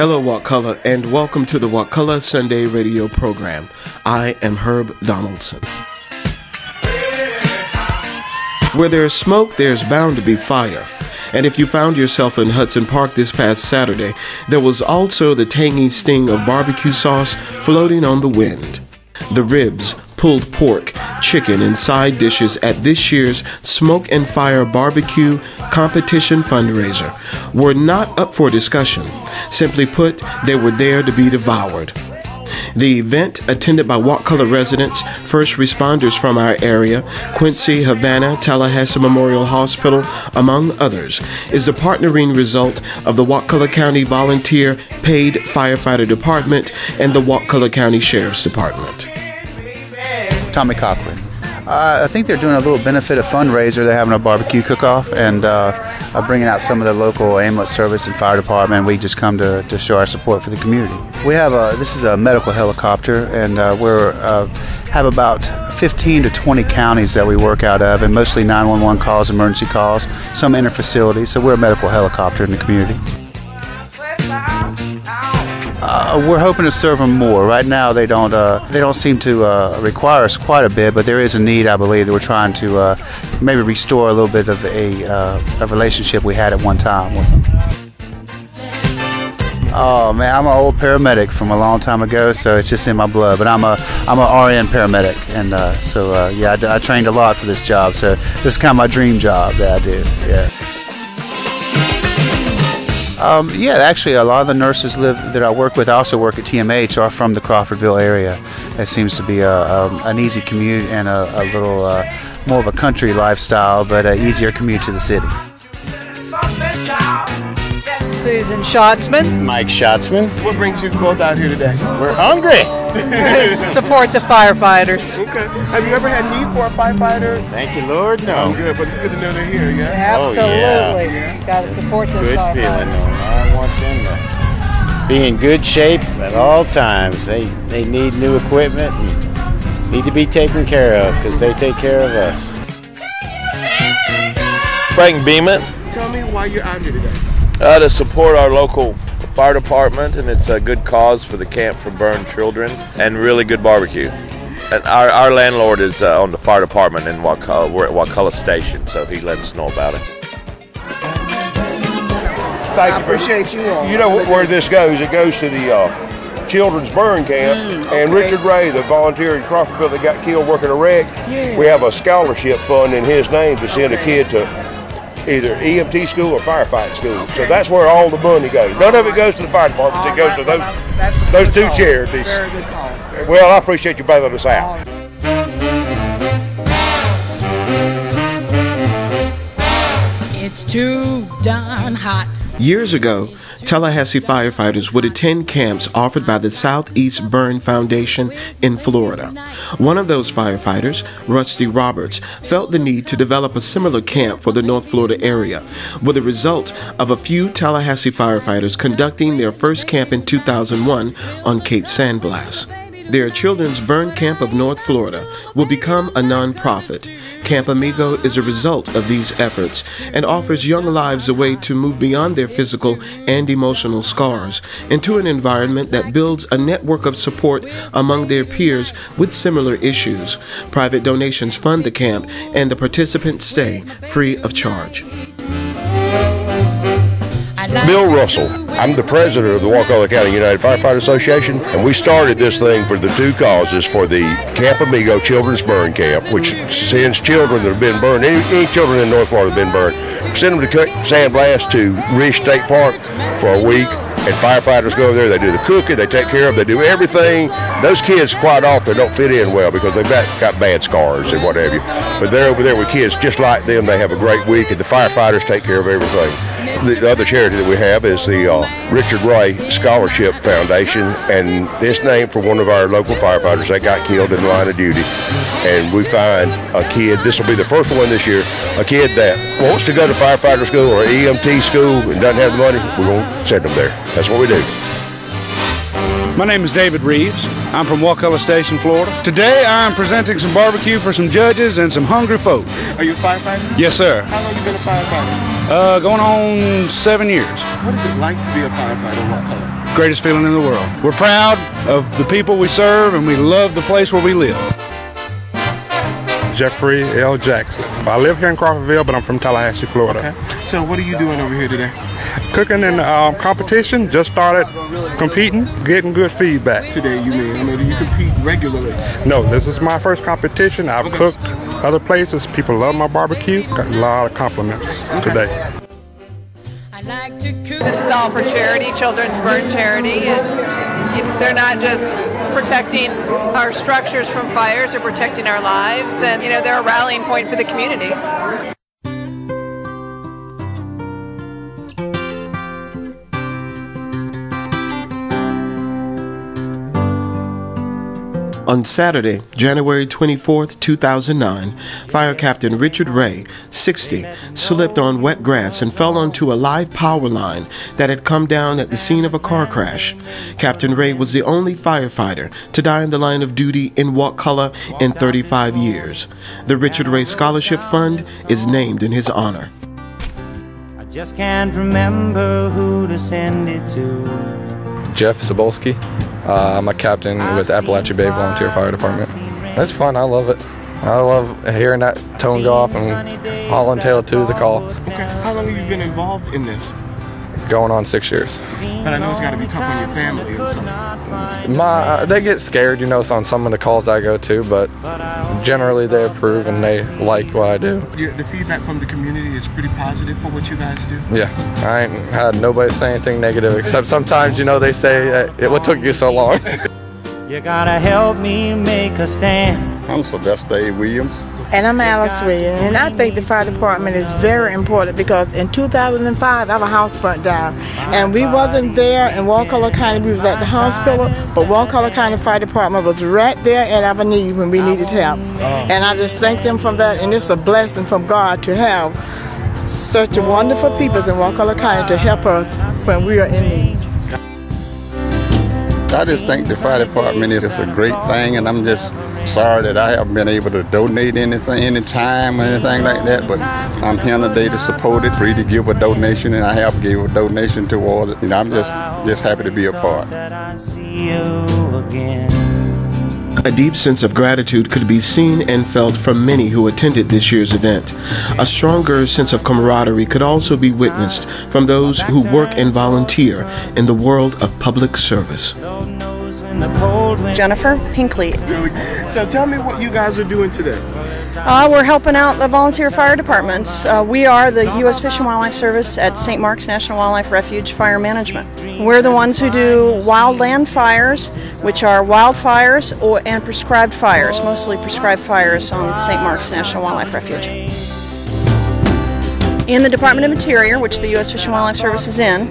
Hello, Wakulla, and welcome to the Wakulla Sunday radio program. I am Herb Donaldson. Where there's smoke, there's bound to be fire. And if you found yourself in Hudson Park this past Saturday, there was also the tangy sting of barbecue sauce floating on the wind. The ribs, pulled pork, chicken, and side dishes at this year's Smoke and Fire Barbecue Competition Fundraiser were not up for discussion. Simply put, they were there to be devoured. The event, attended by Wakulla residents, first responders from our area, Quincy, Havana, Tallahassee Memorial Hospital, among others, is the partnering result of the Wakulla County Volunteer Paid Firefighter Department and the Wakulla County Sheriff's Department. Tommy Cochran. I think they're doing a little benefit of fundraiser. They're having a barbecue cook-off and bringing out some of the local ambulance service and fire department. We just come to show our support for the community. We have this is a medical helicopter, and we're have about 15 to 20 counties that we work out of, and mostly 911 calls, emergency calls, some inter-facility. So we're a medical helicopter in the community. We're hoping to serve them more. Right now, they don't seem to require us quite a bit, but there is a need, I believe, that we're trying to maybe restore a little bit of a relationship we had at one time with them. Oh man, I'm an old paramedic from a long time ago, so it's just in my blood. But I'm a RN paramedic, and yeah, I trained a lot for this job. So this is kind of my dream job that I do. Yeah. Yeah, actually, a lot of the nurses that I work with, I also work at TMH, are from the Crawfordville area. It seems to be an easy commute and a little more of a country lifestyle, but an easier commute to the city. Susan Schatzman. Mike Schatzman. What brings you both out here today? We're hungry. Support the firefighters. Okay. Have you ever had need for a firefighter? Thank you, Lord. No. Oh, good, but it's good to know they're here, yeah? Absolutely. Oh, yeah. Got to support those Good firefighters. feeling, though. I want them to be in good shape at all times. They need new equipment and need to be taken care of because they take care of us. Frank Beeman. Tell me why you're out here today. To support our local fire department, and it's a good cause for the Camp for Burned Children, and really good barbecue. And our landlord is on the fire department in Wakulla. We're at Wakulla Station, so he let us know about it. Thank you. I appreciate you all. You know where this goes? It goes to the Children's Burn Camp, okay. And Richard Ray, the volunteer in Crawfordville that got killed working a wreck, we have a scholarship fund in his name to send a kid to either EMT school or firefighting school. So that's where all the money goes. None of it goes to the fire department. It goes to those two charities. Very good cause. Well, I appreciate you bailing us out. It's too darn hot. Years ago, Tallahassee firefighters would attend camps offered by the Southeast Burn Foundation in Florida. One of those firefighters, Rusty Roberts, felt the need to develop a similar camp for the North Florida area, with the result of a few Tallahassee firefighters conducting their first camp in 2001 on Cape San Blas. Their Children's Burn Camp of North Florida will become a nonprofit. Camp Amigo is a result of these efforts and offers young lives a way to move beyond their physical and emotional scars into an environment that builds a network of support among their peers with similar issues. Private donations fund the camp, and the participants stay free of charge. Bill Russell. I'm the president of the Wakulla County United Firefighter Association, and we started this thing for the two causes: for the Camp Amigo Children's Burn Camp, which sends children that have been burned, any children in North Florida that have been burned, send them to San Blas to Rish State Park for a week, and firefighters go over there, they do the cooking, they take care of them, they do everything. Those kids quite often don't fit in well because they've got bad scars and what have you, but they're over there with kids just like them. They have a great week, and the firefighters take care of everything. The other charity that we have is the Richard Ray Scholarship Foundation, and it's named for one of our local firefighters that got killed in the line of duty. And we find a kid, this will be the first one this year, a kid that wants to go to firefighter school or EMT school and doesn't have the money, we're going to send them there. That's what we do. My name is David Reeves. I'm from Wakulla Station, Florida. Today I'm presenting some barbecue for some judges and some hungry folk. Are you a firefighter? Yes, sir. How long have you been a firefighter? Going on 7 years. What is it like to be a firefighter in Wakulla? greatest feeling in the world. We're proud of the people we serve, and we love the place where we live. Jeffrey L. Jackson. I live here in Crawfordville, but I'm from Tallahassee, Florida. Okay. So what are you doing over here today? Cooking in competition, just started competing, getting good feedback. Today, you mean? I mean, do you compete regularly? No, this is my first competition. I've cooked other places. People love my barbecue. Got a lot of compliments today. This is all for charity, Children's Burn Charity, and they're not just protecting our structures from fires, they're protecting our lives, and they're a rallying point for the community. On Saturday, January 24, 2009, Fire Captain Richard Ray, 60, slipped on wet grass and fell onto a live power line that had come down at the scene of a car crash. Captain Ray was the only firefighter to die in the line of duty in Wakulla in 35 years. The Richard Ray Scholarship Fund is named in his honor. I just can't remember who to send it to. Jeff Sobolski. I'm a captain with Appalachia Bay Volunteer Fire Department. It's fun. I love it. I love hearing that tone go off and hauling tail to the call. Okay. How long have you been involved in this? Going on 6 years. But I know it's got to be tough on your family and stuff. They get scared, on some of the calls I go to, but generally they approve and they like what I do. The feedback from the community is pretty positive for what you guys do? Yeah, I ain't had nobody say anything negative, except sometimes, they say, what took you so long? You gotta help me make a stand. I'm Sylvester A. Williams. And I'm Alice Williams, and I think the fire department is very important because in 2005 our house burnt down, and we wasn't there in Wakulla County. We was at the hospital, but Wakulla County Fire Department was right there at our need when we needed help. And I just thank them for that, and it's a blessing from God to have such a wonderful people in Wakulla County to help us when we are in need. I just think the fire department is a great thing, and I'm just sorry that I haven't been able to donate anything, any time or anything like that, but I'm here today to support it, free to give a donation, and I have gave a donation towards it. I'm just happy to be a part. A deep sense of gratitude could be seen and felt from many who attended this year's event. A stronger sense of camaraderie could also be witnessed from those who work and volunteer in the world of public service. Jennifer Hinckley. So tell me what you guys are doing today. We're helping out the volunteer fire departments. We are the U.S. Fish and Wildlife Service at St. Mark's National Wildlife Refuge Fire Management. We're the ones who do wildland fires, which are wildfires and prescribed fires, mostly prescribed fires on St. Mark's National Wildlife Refuge. In the Department of Interior, which the U.S. Fish and Wildlife Service is in,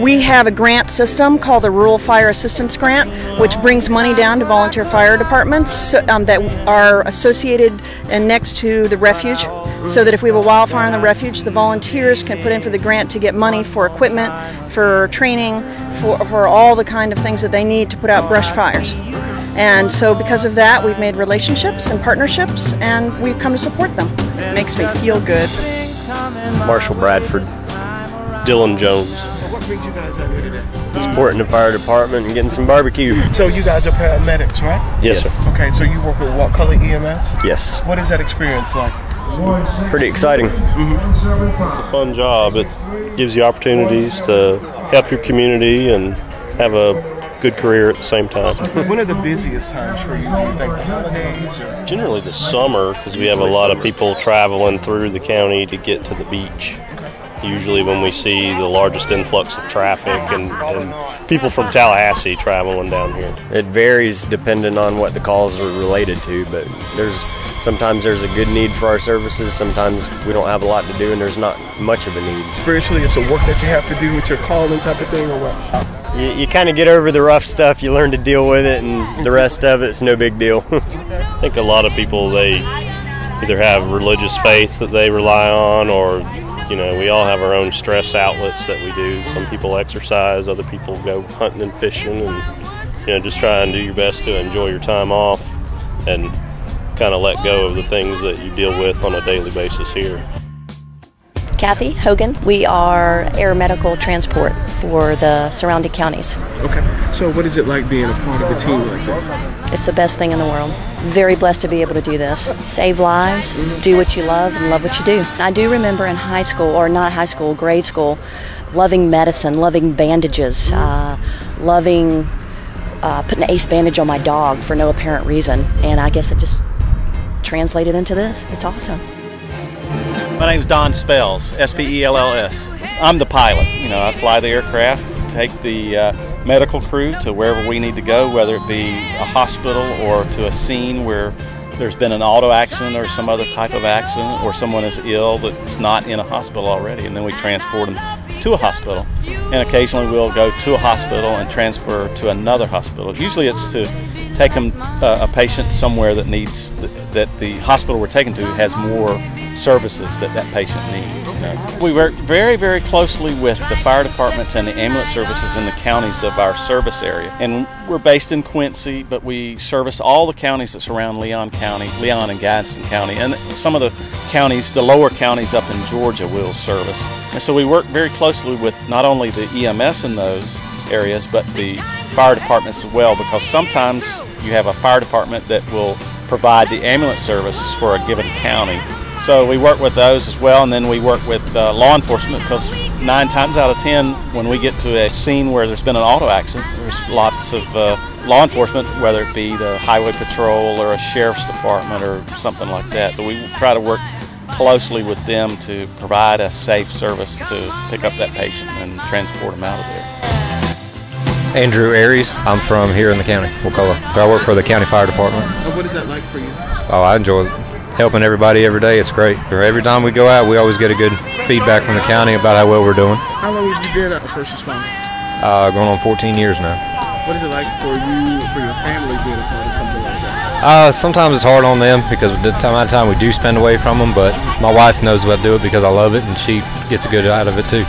we have a grant system called the Rural Fire Assistance Grant, which brings money down to volunteer fire departments that are associated and next to the refuge, so that if we have a wildfire in the refuge, the volunteers can put in for the grant to get money for equipment, for training, for all the kind of things that they need to put out brush fires. And so because of that, we've made relationships and partnerships, and we've come to support them. It makes me feel good. Marshall Bradford, Dylan Jones. What brings you guys out here today? Supporting the fire department and getting some barbecue. So you guys are paramedics, right? Yes, sir. Okay, so you work with Wakulla EMS? Yes. What is that experience like? Pretty exciting. It's a fun job. It gives you opportunities to help your community and have a good career at the same time. When are the busiest times for you? Do you think the holidays? Or? Generally the summer, because we have a lot of people traveling through the county to get to the beach. Usually when we see the largest influx of traffic and people from Tallahassee traveling down here. It varies depending on what the calls are related to, but sometimes there's a good need for our services, sometimes we don't have a lot to do and there's not much of a need. Spiritually, it's a work that you have to do with your calling type of thing, or what? You kind of get over the rough stuff, you learn to deal with it, and the rest of it's no big deal. I think a lot of people, they either have religious faith that they rely on, or we all have our own stress outlets that we do. Some people exercise, other people go hunting and fishing, and just try and do your best to enjoy your time off and kind of let go of the things that you deal with on a daily basis here. Kathy Hogan. We are air medical transport for the surrounding counties. Okay. So what is it like being a part of a team like this? It's the best thing in the world. Very blessed to be able to do this. Save lives, do what you love, and love what you do. I do remember in high school, or not high school, grade school, loving medicine, loving bandages, loving putting an ace bandage on my dog for no apparent reason. And I guess it just translated into this. It's awesome. My name's Don Spells, S-P-E-L-L-S. I'm the pilot. I fly the aircraft, take the medical crew to wherever we need to go, whether it be a hospital or to a scene where there's been an auto accident or some other type of accident, or someone is ill that's not in a hospital already, and then we transport them to a hospital. And occasionally we'll go to a hospital and transfer to another hospital. Usually it's to take them, a patient somewhere that needs, that the hospital we're taking to has more services that patient needs. We work very, very closely with the fire departments and the ambulance services in the counties of our service area. And we're based in Quincy, but we service all the counties that surround Leon County, Leon and Gadsden County, and some of the counties, the lower counties up in Georgia, will service. And so we work very closely with not only the EMS in those areas, but the fire departments as well, because sometimes you have a fire department that will provide the ambulance services for a given county. So we work with those as well, and then we work with law enforcement, because 9 times out of 10 when we get to a scene where there's been an auto accident, there's lots of law enforcement, whether it be the highway patrol or a sheriff's department or something like that. So we try to work closely with them to provide a safe service to pick up that patient and transport them out of there. Andrew Aries. I'm from here in the county, Wakulla. I work for the county fire department. What is that like for you? Oh, I enjoy helping everybody every day. It's great. Every time we go out, we always get a good feedback from the county about how well we're doing. How long have you been a first responder? Going on 14 years now. What is it like for you, for your family, being a part of something like that? Sometimes it's hard on them because the amount of time we do spend away from them, but my wife knows what to do it because I love it, and she gets a good out of it too.